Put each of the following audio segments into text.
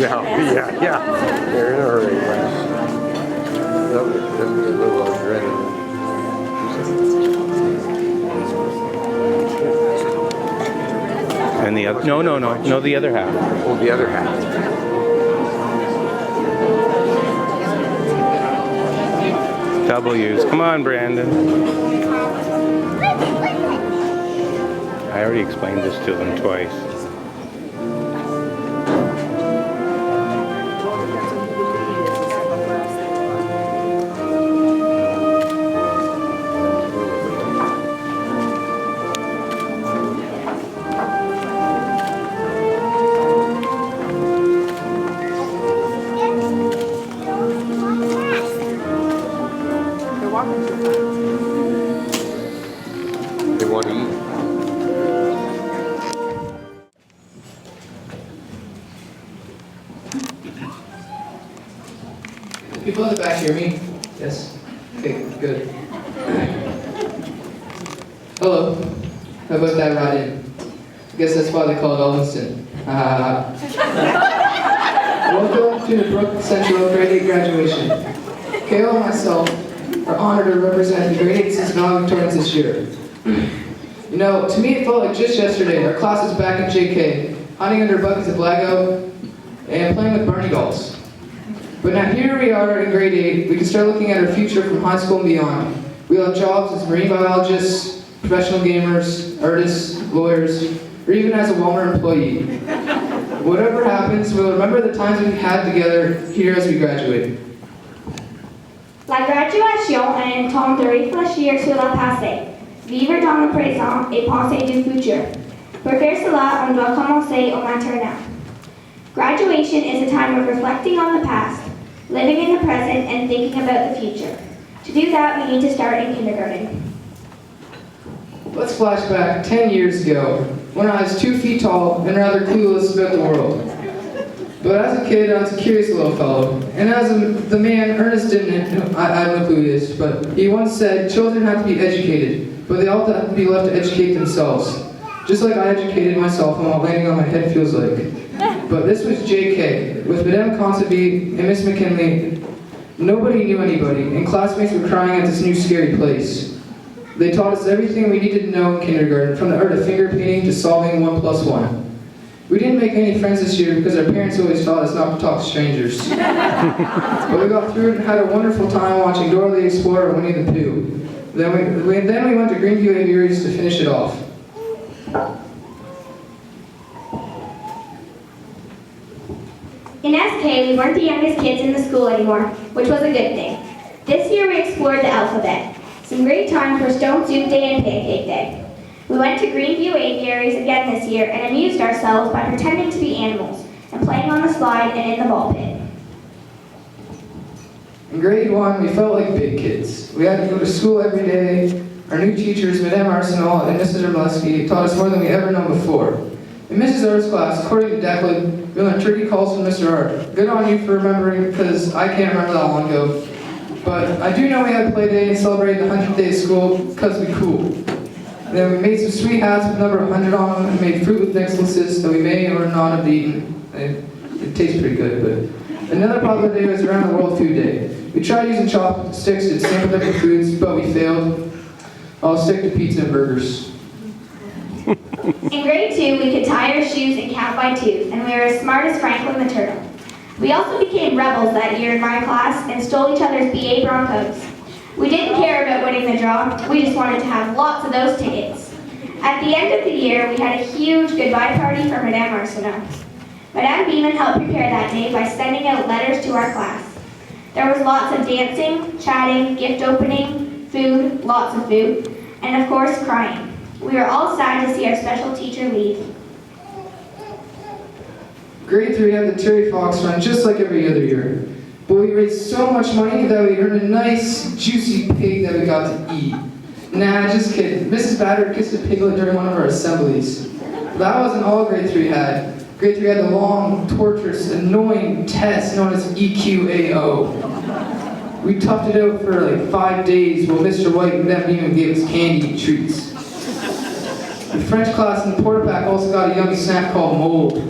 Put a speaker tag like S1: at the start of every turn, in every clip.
S1: now. Yeah. They're in a hurry. That'll be a little adrenaline.
S2: And the other? No, the other half.
S1: Oh, the other half.
S2: W's. Come on, Brandon. I already explained this to them twice.
S1: They want to eat.
S3: People in the back hear me? Yes? Okay, good. Hello. How about that right in? I guess that's why they call it Elvinston. Welcome to the Brooke Central Grade 8 graduation. KO and myself are honored to represent the Grade 8 valedictorians this year. You know, to me it felt like just yesterday our class was back in JK, hiding under buckets of Blago and playing with Barney dolls. But now here we are in grade 8, we can start looking at our future from high school and beyond. We'll have jobs as marine biologists, professional gamers, artists, lawyers, or even as a Walmart employee. Whatever happens, we'll remember the times we had together here as we graduate.
S4: La graduation est un temps de réfléchir sur le passé, vivre dans le présent et penser du futur. Pour faire cela, on doit commencer au maternelle. Graduation is a time of reflecting on the past, living in the present, and thinking about the future. To do that, we need to start in kindergarten.
S3: Let's flash back 10 years ago, when I was 2 feet tall and rather clueless about the world. But as a kid, I was a curious little fellow. And as the man Ernest didn't, I don't know who he is, but he once said, children have to be educated, but they all have to be left to educate themselves. Just like I educated myself and what landing on my head feels like. But this was JK, with Madame Consoby and Miss McKinley. Nobody knew anybody, and classmates were crying at this new scary place. They taught us everything we needed to know in kindergarten, from the art of finger painting to solving 1 + 1. We didn't make any friends this year because our parents always taught us not to talk to strangers. But we got through it and had a wonderful time watching Dora the Explorer and Winnie the Pooh. Then we went to Greenview Aviaries to finish it off.
S4: In SK, we weren't the youngest kids in the school anymore, which was a good thing. This year we explored the alphabet. Some great time for Stone Soup Day and Pancake Day. We went to Greenview Aviaries again this year and amused ourselves by pretending to be animals and playing on the slide and in the ball pit.
S3: In grade 1, we felt like big kids. We had to go to school every day. Our new teachers, Madame Arsenal and Mrs. Ermleski, taught us more than we ever known before. In Mrs. R's class, according to Declan, we learned turkey calls from Mr. Art. Good on you for remembering, because I can't remember that long ago. But I do know we had play day and celebrated the 100th day of school, because we cool. And then we made some sweet hats with number 100 on them and made fruit with necklaces that we may or not have eaten. It tastes pretty good, but another popular day was around the World Food Day. We tried using chopsticks to sample different foods, but we failed. I'll stick to pizza and burgers.
S4: In grade 2, we could tie our shoes and count by 2, and we were as smart as Franklin the Turtle. We also became rebels that year in my class and stole each other's BA Broncos. We didn't care about winning the draw, we just wanted to have lots of those tickets. At the end of the year, we had a huge goodbye party for Madame Arsenault. Madame Beeman helped prepare that day by sending out letters to our class. There was lots of dancing, chatting, gift opening, food, lots of food, and of course crying. We were all sad to see our special teacher leave.
S3: Grade 3 had the Terry Fox run just like every other year. But we raised so much money that we earned a nice, juicy pig that we got to eat. Nah, just kidding. Mrs. Batter kissed a piglet during one of our assemblies. But that wasn't all grade 3 had. Grade 3 had the long, torturous, annoying test known as EQAO. We toughed it out for like 5 days while Mr. White and Madame Beeman gave us candy treats. The French class in the porta pack also got a yummy snack called mold.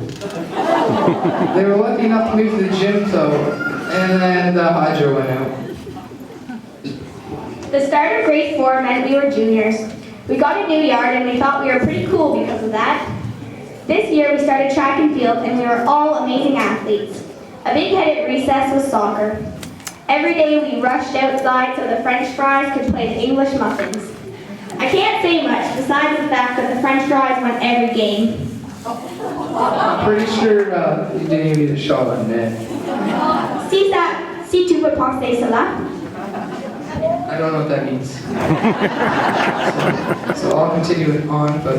S3: They were lucky enough to move to the gym though, and then the hydro went out.
S4: The start of grade 4 meant we were juniors. We got a new yard and we thought we were pretty cool because of that. This year we started track and field and we were all amazing athletes. A big hit at recess was soccer. Every day we rushed outside so the French fries could play the English muffins. I can't say much besides the fact that the French fries won every game.
S3: I'm pretty sure you didn't even get a shot on net.
S4: Si tu peux penser cela.
S3: I don't know what that means. so I'll continue it on, but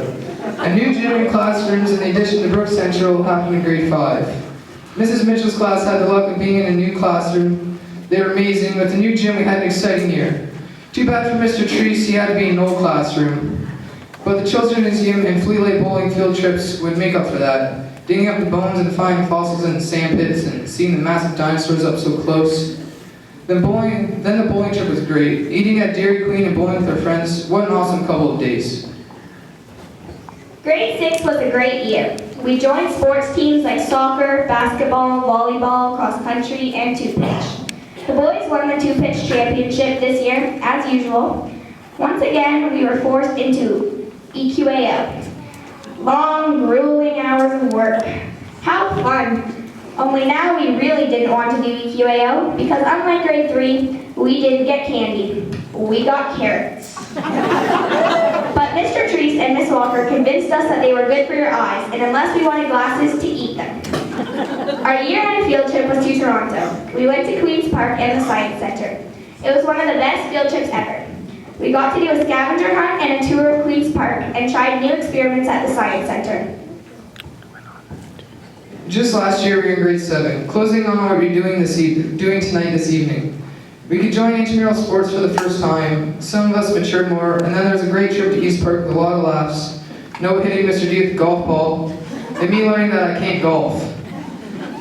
S3: a new gym and classrooms in addition to Brooke Central happened in grade 5. Mrs. Mitchell's class had the luck of being in a new classroom. They were amazing. With the new gym, we had an exciting year. Too bad for Mr. Treese, he had to be in an old classroom. But the Children's Museum and Fleet Bowling field trips would make up for that. Digging up the bones and finding fossils in the sand pits and seeing the massive dinosaurs up so close. Then the bowling trip was great. Eating at Dairy Queen and bowling with our friends, what an awesome couple of days.
S4: Grade 6 was a great year. We joined sports teams like soccer, basketball, volleyball, cross country, and two-pitch. The boys won the two-pitch championship this year, as usual. Once again, we were forced into EQAO. Long, grueling hours of work. How fun! Only now we really didn't want to do EQAO because unlike grade 3, we didn't get candy. We got carrots. But Mr. Treese and Miss Walker convinced us that they were good for your eyes, and unless we wanted glasses, to eat them. Our year-end field trip was to Toronto. We went to Queen's Park and the Science Center. It was one of the best field trips ever. We got to do a scavenger hunt and a tour of Queen's Park and tried new experiments at the Science Center.
S3: Just last year, we were in grade 7, closing on what we're doing tonight this evening. We could join intramural sports for the first time. Some of us matured more, and then there was a great trip to East Park with a lot of laughs. No hitting Mr. D with the golf ball, and me learning that I can't golf.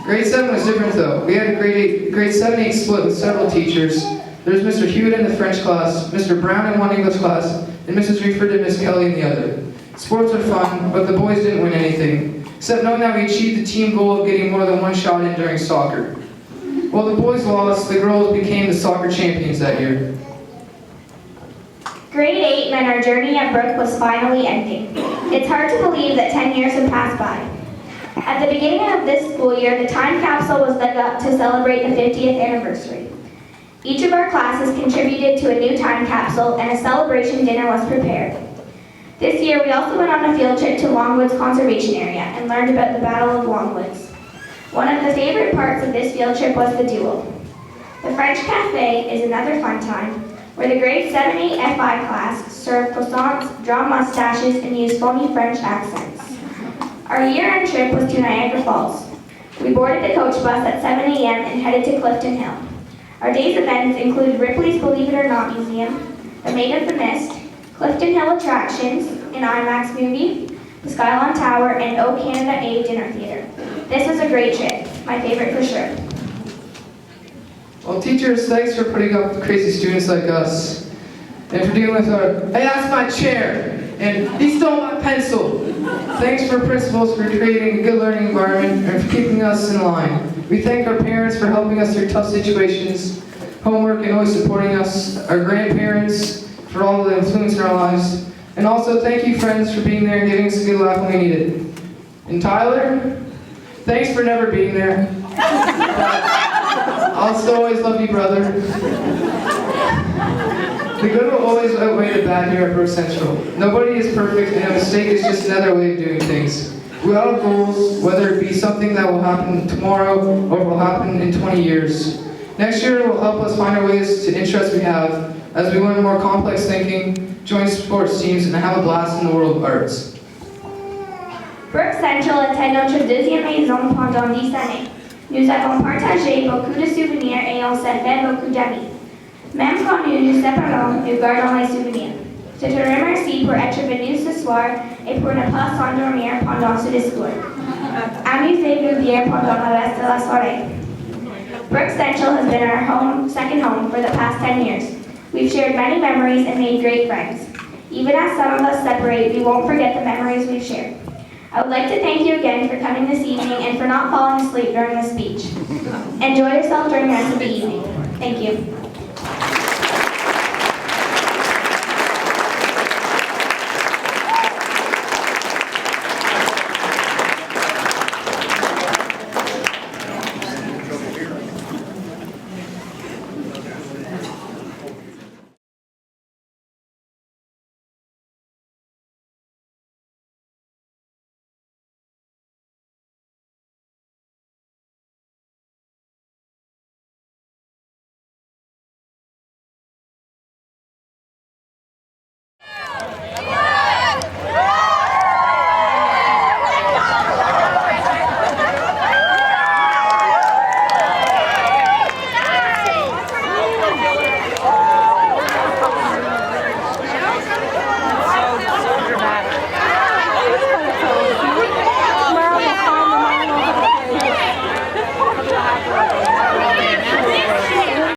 S3: Grade 7 was different though. We had a grade 7-8 split with several teachers. There was Mr. Hewitt in the French class, Mr. Brown in one English class, and Mrs. Reeford and Miss Kelly in the other. Sports were fun, but the boys didn't win anything, except knowing that we achieved the team goal of getting more than one shot in during soccer. While the boys lost, the girls became the soccer champions that year.
S4: Grade 8 meant our journey at Brooke was finally ending. It's hard to believe that 10 years have passed by. At the beginning of this school year, the time capsule was dug up to celebrate the 50th anniversary. Each of our classes contributed to a new time capsule and a celebration dinner was prepared. This year, we also went on a field trip to Longwoods Conservation Area and learned about the Battle of Longwoods. One of the favorite parts of this field trip was the duel. The French Cafe is another fun time, where the grade 7-8 FI class served croissants, draw mustaches, and used phony French accents. Our year-end trip was to Niagara Falls. We boarded the coach bus at 7 a.m. and headed to Clifton Hill. Our day's events included Ripley's Believe It or Not Museum, the Maid of the Mist, Clifton Hill attractions, an IMAX movie, the Skylon Tower, and O Canada A dinner theater. This was a great trip, my favorite for sure.
S3: Well, teachers, thanks for putting up with crazy students like us, and for dealing with our, hey, that's my chair, and he stole my pencil. Thanks for principals for creating a good learning environment and for keeping us in line. We thank our parents for helping us through tough situations, homework, and always supporting us, our grandparents for all the influence in our lives, and also thank you, friends, for being there and giving us a good laugh when we need it. And Tyler, thanks for never being there. I'll still always love you, brother. The good will always outweigh the bad here at Brooke Central. Nobody is perfect, and a mistake is just another way of doing things. We all have goals, whether it be something that will happen tomorrow or will happen in 20 years. Next year will help us find our ways to interests we have as we learn more complex thinking, join sports teams, and have a blast in the world of arts.
S4: Brooke Central était notre deuxième maison pendant 10 années. Nous avons partagé beaucoup de souvenirs et on s'est fait beaucoup d'amis. Même quand nous nous séparons, nous gardons les souvenirs. Je te remercie pour être venu ce soir et pour ne pas s'endormir pendant ce discours. Amusez-vous bien pendant le reste de la soirée. Brooke Central has been our second home for the past 10 years. We've shared many memories and made great friends. Even as some of us separate, we won't forget the memories we've shared. I would like to thank you again for coming this evening and for not falling asleep during the speech. Enjoy yourself during the rest of the evening. Thank you.